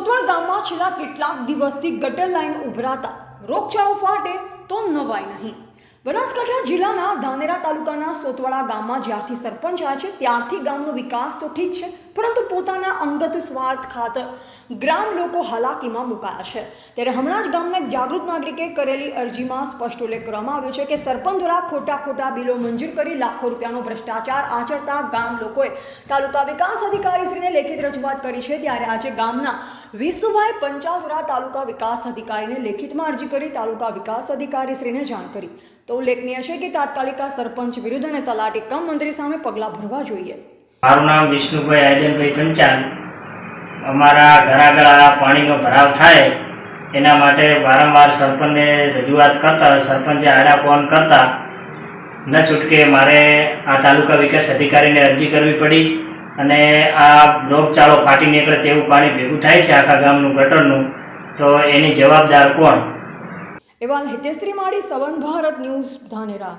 સોતવણ ગામમાં છેલ્લા કેટલાક દિવસથી ગટર લાઈન ઉભરાતા રોગચાળો ફાટે તો નવાય નહીં। બનાસકાંઠા જિલ્લાના ધાનેરા તાલુકાના સોતવાડા ગામમાં જ્યારથી સરપંચ આવ્યા છે ત્યારથી ગામનો વિકાસ તો ઠીક છે, પરંતુ પોતાના અંગત સ્વાર્થ ખાતર ગ્રામ લોકો હાલાકીમાં મુકાયા છે। ત્યારે હમણાં જ ગામના એક જાગૃત નાગરિકે કરેલી અરજીમાં સ્પષ્ટ ઉલ્લેખ કરવામાં આવ્યો છે કે સરપંચ દ્વારા ખોટા બિલો મંજૂર કરી લાખો રૂપિયાનો ભ્રષ્ટાચાર આચરતા ગામ લોકોએ તાલુકા વિકાસ અધિકારીશ્રીને લેખિત રજૂઆત કરી છે। ત્યારે આજે ગામના વિષ્ણુભાઈ પંચાલ દ્વારા તાલુકા વિકાસ અધિકારીને લેખિતમાં અરજી કરી તાલુકા વિકાસ અધિકારીશ્રીને જાણ કરી। તો ઉલ્લેખનીય છે કે તાત્કાલિક સરપંચ વિરુદ્ધ અને તલાટી કમ મંત્રી સામે પગલાં ભરવા જોઈએ। મારું નામ વિષ્ણુભાઈ આયદનભાઈ પંચાલ। અમારા ઘર આગળ આ પાણીનો ભરાવ થાય એના માટે વારંવાર સરપંચને રજૂઆત કરતા સરપંચે આડા ફોન કરતા ન છૂટકે મારે આ તાલુકા વિકાસ અધિકારીને અરજી કરવી પડી અને આ રોગચાળો ફાટી નીકળે તેવું પાણી ભેગું થાય છે આખા ગામનું ગટરનું, તો એની જવાબદાર કોણ? એવા હિતેશ્રી માળી, સવન ભારત ન્યૂઝ, ધાનેરા।